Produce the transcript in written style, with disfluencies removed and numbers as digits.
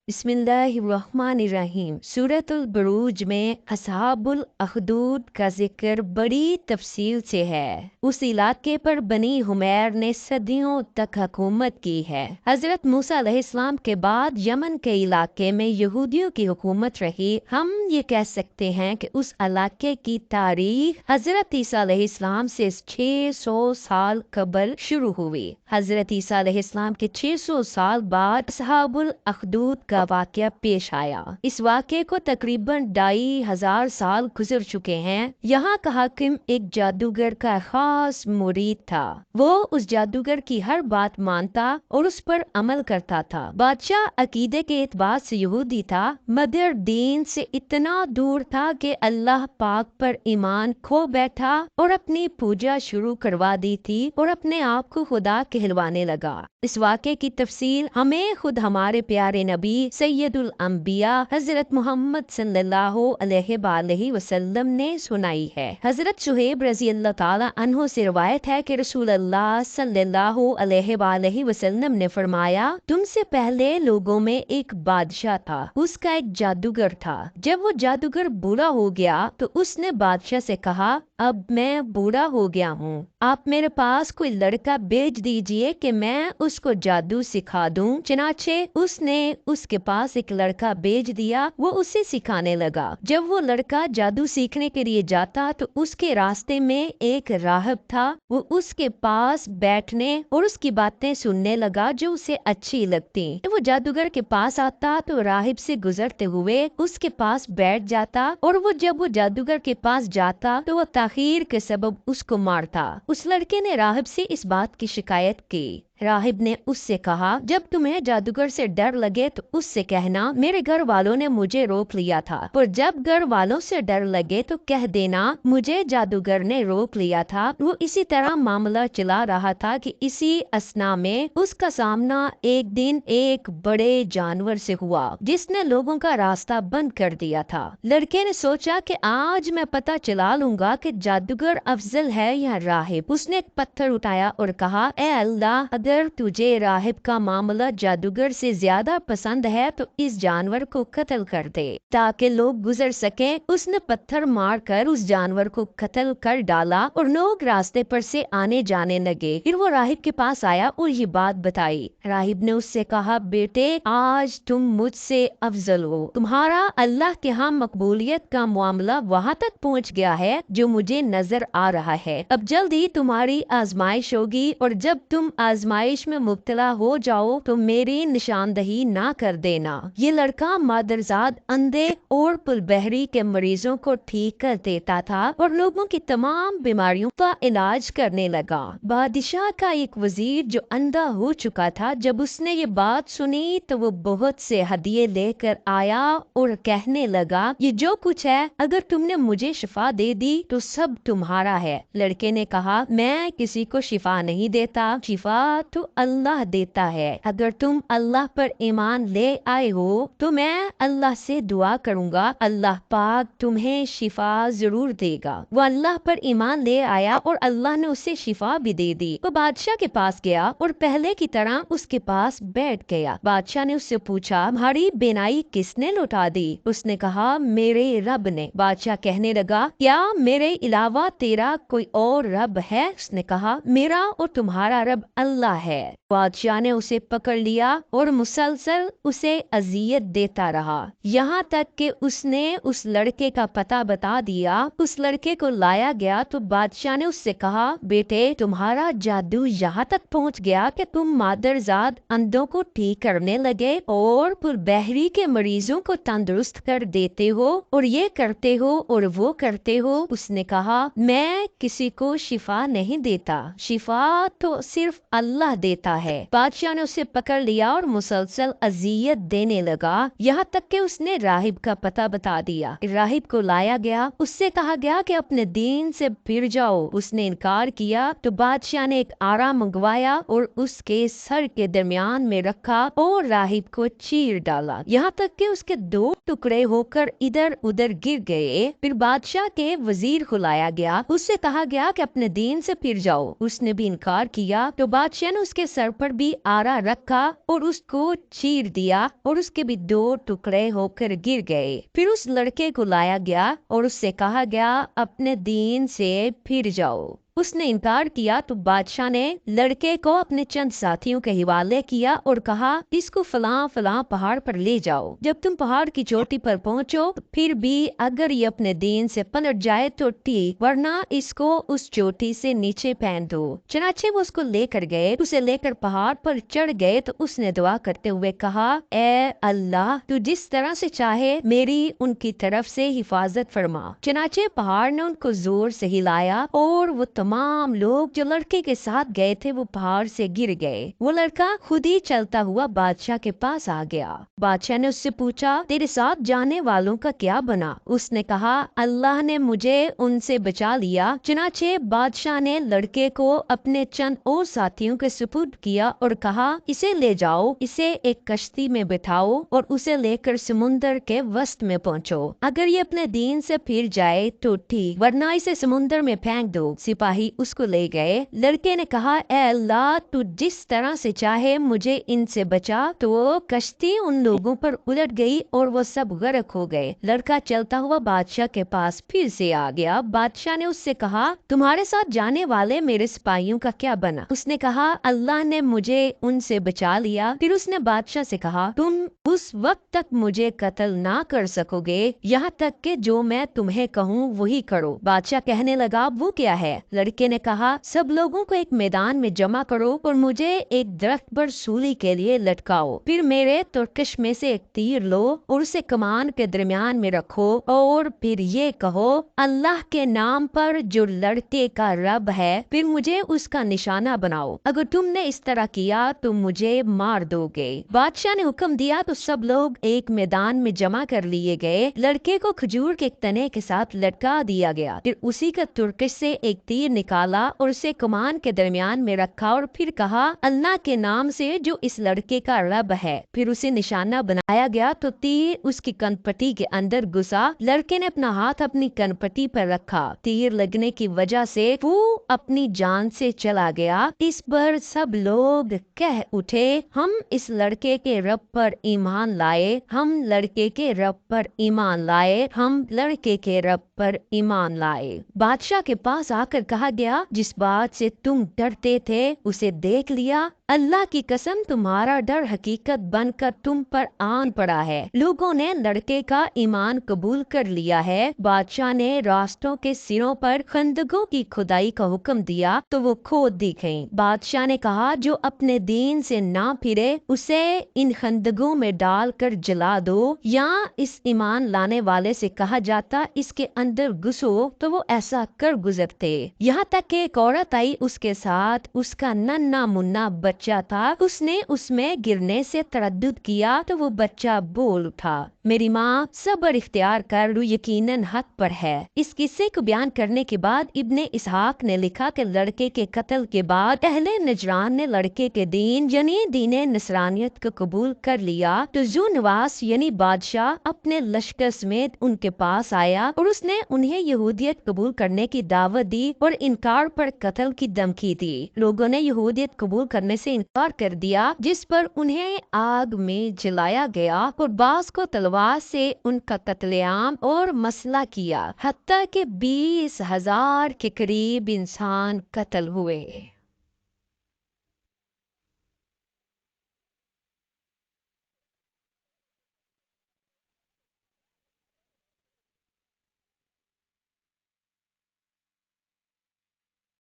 बिस्मिल्लाहिर्रहमानिर्रहीम। सूरतुल बुरूज में असहाबुल अखदूद का जिक्र बड़ी तफसील से है। उस इलाके पर बनी हुमैर ने सदियों तक हुकूमत की है। हजरत मूसा अलैहिस्सलाम के बाद यमन के इलाके में यहूदियों की हुकूमत रही। हम ये कह सकते हैं कि उस इलाके की तारीख हजरत ईसा अलैहिस्सलाम से 600 साल कबल शुरू हुई। हजरत ईसा अलैहिस्सलाम के 600 साल बाद असहाबुल अखदूद का वाक़या पेश आया। इस वाक़े को तकरीबन 2500 साल गुजर चुके हैं। यहाँ का हाकिम एक जादूगर का खास मुरीद था। वो उस जादूगर की हर बात मानता और उस पर अमल करता था। बादशाह अकीदे के एतबार से यहूदी था, मगर दीन से इतना दूर था कि अल्लाह पाक पर ईमान खो बैठा और अपनी पूजा शुरू करवा दी थी और अपने आप को खुदा कहलवाने लगा। इस वाक़े की तफसील हमें खुद हमारे प्यारे नबी सैयदुल अंबिया हजरत मोहम्मद सल्लल्लाहु अलैहि वसल्लम ने सुनाई है। हजरत सुहेब रजी अल्लाह ताला अन्हो से रवायत है कि रसूल अल्लाह सल्लल्लाहु अलैहि वसल्लम ने फरमाया, तुमसे पहले लोगों में एक बादशाह था, उसका एक जादूगर था। जब वो जादूगर बूढ़ा हो गया तो उसने बादशाह से कहा, अब मैं बूढ़ा हो गया हूँ, आप मेरे पास कोई लड़का भेज दीजिए कि मैं उसको जादू सिखा दूं। चनाचे उसने उसके पास एक लड़का भेज दिया। वो उसे सिखाने लगा। जब वो लड़का जादू सीखने के लिए जाता तो उसके रास्ते में एक राहब था। वो उसके पास बैठने और उसकी बातें सुनने लगा जो उसे अच्छी लगती। वो जादूगर के पास आता तो राहिब से गुजरते हुए उसके पास बैठ जाता और जब वो जादूगर के पास जाता तो वो ताखीर के सबब उसको मारता। उस लड़के ने राहिब से इस बात की शिकायत की। राहिब ने उससे कहा, जब तुम्हें जादूगर से डर लगे तो उससे कहना मेरे घर वालों ने मुझे रोक लिया था, और जब घर वालों से डर लगे तो कह देना मुझे जादूगर ने रोक लिया था। वो इसी तरह मामला चला रहा था कि इसी असना में उसका सामना एक दिन एक बड़े जानवर से हुआ जिसने लोगों का रास्ता बंद कर दिया था। लड़के ने सोचा कि आज मैं पता चला लूंगा कि जादूगर अफजल है या राहिब। उसने एक पत्थर उठाया और कहा, ए अल्लाह, अगर तुझे राहिब का मामला जादूगर से ज्यादा पसंद है तो इस जानवर को कत्ल कर दे ताकि लोग गुजर सके। उसने पत्थर मारकर उस जानवर को कत्ल कर डाला और लोग रास्ते पर से आने जाने लगे। फिर वो राहिब के पास आया और ये बात बताई। राहिब ने उससे कहा, बेटे, आज तुम मुझसे अफजल हो। तुम्हारा अल्लाह के यहाँ मकबूलियत का मामला वहाँ तक पहुँच गया है जो मुझे नजर आ रहा है। अब जल्दी तुम्हारी आजमाइश होगी और जब तुम आजमाइश में मुब्तला हो जाओ तो मेरी निशानदही ना कर देना। ये लड़का मादरजाद, अंधे और पुलबहरी के मरीजों को ठीक कर देता था और लोगों की तमाम बीमारियों का इलाज करने लगा। बादशाह का एक वजीर जो अंधा हो चुका था, जब उसने ये बात सुनी तो वो बहुत से हदिये लेकर आया और कहने लगा, ये जो कुछ है अगर तुमने मुझे शिफा दे दी तो सब तुम्हारा है। लड़के ने कहा, मैं किसी को शिफा नहीं देता, शिफा तो अल्लाह देता है। अगर तुम अल्लाह पर ईमान ले आए हो तो मैं अल्लाह से दुआ करूंगा, अल्लाह पाक तुम्हें शिफा जरूर देगा। वो अल्लाह पर ईमान ले आया और अल्लाह ने उसे शिफा भी दे दी। वो बादशाह के पास गया और पहले की तरह उसके पास बैठ गया। बादशाह ने उससे पूछा, हमारी बेनाई किसने लौटा दी? उसने कहा, मेरे रब ने। बादशाह कहने लगा, क्या मेरे अलावा तेरा कोई और रब है? उसने कहा, मेरा और तुम्हारा रब अल्लाह है। बादशाह ने उसे पकड़ लिया और मुसलसल उसे अजियत देता रहा, यहाँ तक कि उसने उस लड़के का पता बता दिया। उस लड़के को लाया गया तो बादशाह ने उससे कहा, बेटे, तुम्हारा जादू यहाँ तक पहुँच गया कि तुम मादरजाद अंधों को ठीक करने लगे और पुलबहरी के मरीजों को तंदुरुस्त कर देते हो और ये करते हो और वो करते हो। उसने कहा, मैं किसी को शिफा नहीं देता, शिफा तो सिर्फ अल्लाह देता है। बादशाह ने उसे पकड़ लिया और मुसलसल अजियत देने लगा, यहाँ तक कि उसने राहिब का पता बता दिया। राहिब को लाया गया, उससे कहा गया कि अपने दीन से फिर जाओ। उसने इनकार किया तो बादशाह ने एक आरा मंगवाया और उसके सर के दरमियान में रखा और राहिब को चीर डाला, यहाँ तक कि उसके 2 टुकड़े होकर इधर उधर गिर गए। फिर बादशाह के वजीर को लाया गया, उससे कहा गया कि अपने दीन से फिर जाओ। उसने भी इनकार किया तो बादशाह ने उसके सर पर भी आरा रखा और उसको चीर दिया और उसके भी 2 टुकड़े होकर गिर गए। फिर उस लड़के को लाया गया और उससे कहा गया, अपने दीन से फिर जाओ। उसने इनकार किया तो बादशाह ने लड़के को अपने चंद साथियों के हवाले किया और कहा, इसको फलां फलां पहाड़ पर ले जाओ। जब तुम पहाड़ की चोटी पर पहुंचो तो फिर भी अगर ये अपने दीन से पलट जाए तो ठीक, वरना इसको उस चोटी से नीचे फेंक दो। चनाचे वो उसको लेकर गए। उसे लेकर पहाड़ पर चढ़ गए तो उसने दुआ करते हुए कहा, ए अल्लाह, तू जिस तरह से चाहे मेरी उनकी तरफ से हिफाजत फरमा। चनाचे पहाड़ ने उनको जोर से हिलाया और वो तमाम लोग जो लड़के के साथ गए थे वो पहाड़ से गिर गए। वो लड़का खुद ही चलता हुआ बादशाह के पास आ गया। बादशाह ने उससे पूछा, तेरे साथ जाने वालों का क्या बना? उसने कहा, अल्लाह ने मुझे उनसे बचा लिया। चनाचे बादशाह ने लड़के को अपने चंद और साथियों के सुपुर्द किया और कहा, इसे ले जाओ, इसे एक कश्ती में बिठाओ और उसे लेकर समुद्र के वस्त में पहुंचो। अगर ये अपने दीन से फिर जाए तो ठीक, वरना इसे समुद्र में फेंक दो। सिपाही उसको ले गए। लड़के ने कहा, ए अल्लाह, तू जिस तरह से चाहे मुझे इनसे बचा। तो कश्ती उन लोगों पर उलट गई और वो सब गर्क हो गए। लड़का चलता हुआ बादशाह के पास फिर से आ गया। बादशाह ने उससे कहा, तुम्हारे साथ जाने वाले मेरे सिपाहियों का क्या बना? उसने कहा, अल्लाह ने मुझे उनसे बचा लिया। फिर उसने बादशाह से कहा, तुम उस वक्त तक मुझे कत्ल ना कर सकोगे यहाँ तक कि जो मैं तुम्हें कहूँ वही करो। बादशाह कहने लगा, वो क्या है? लड़के ने कहा, सब लोगों को एक मैदान में जमा करो और मुझे एक दरख्त पर सूली के लिए लटकाओ। फिर मेरे तुर्कश में से एक तीर लो और उसे कमान के दरमियान में रखो और फिर ये कहो, अल्लाह के नाम पर जो लड़के का रब है, फिर मुझे उसका निशाना बनाओ। अगर तुमने इस तरह किया तो मुझे मार दोगे। बादशाह ने हुक्म दिया तो सब लोग एक मैदान में जमा कर लिए गए। लड़के को खजूर के एक तने के साथ लटका दिया गया। फिर उसी का तुर्कश से एक तीर निकाला और उसे कमान के दरमियान में रखा और फिर कहा, अल्लाह के नाम से जो इस लड़के का रब है। फिर उसे निशाना बनाया गया तो तीर उसकी कनपट्टी के अंदर घुसा। लड़के ने अपना हाथ अपनी कनपट्टी पर रखा। तीर लगने की वजह से वो अपनी जान से चला गया। इस पर सब लोग कह उठे, हम इस लड़के के रब पर ईमान लाए, हम लड़के के रब पर ईमान लाए, हम लड़के के रब पर ईमान लाए। बादशाह के पास आकर कहा गया, जिस बात से तुम डरते थे उसे देख लिया। अल्लाह की कसम, तुम्हारा डर हकीकत बनकर तुम पर आन पड़ा है। लोगों ने लड़के का ईमान कबूल कर लिया है। बादशाह ने रास्तों के सिरों पर खंदकों की खुदाई का हुक्म दिया तो वो खोद दी गईं। बादशाह ने कहा, जो अपने दीन से ना फिरे उसे इन खंदकों में डालकर जला दो। या इस ईमान लाने वाले से कहा जाता, इसके अंदर घुसो, तो वो ऐसा कर गुजरते। यहाँ तक कि एक औरत आई, उसके साथ उसका नन्हा मुन्ना बच्चा था। उसने उसमें गिरने से तरद्दुद किया तो वो बच्चा बोल उठा, मेरी माँ सब्र इख्तियार कर, यकीनन हक पर है। इस किस्से को बयान करने के बाद इब्ने इसहाक ने लिखा कि लड़के के कत्ल के बाद अहले नजरान ने लड़के के दीन यानी दीने नसरानियत को कबूल कर लिया तो ज़ुनवास यानी बादशाह अपने लश्कर समेत उनके पास आया और उसने उन्हें यहूदियत कबूल करने की दावत दी और इनकार पर कत्ल की धमकी दी। लोगों ने यहूदियत कबूल करने से इनकार कर दिया, जिस पर उन्हें आग में जलाया गया और बास को तलवार से उनका कत्लेआम और मसला किया, हत्ता के 20,000 के करीब इंसान कत्ल हुए।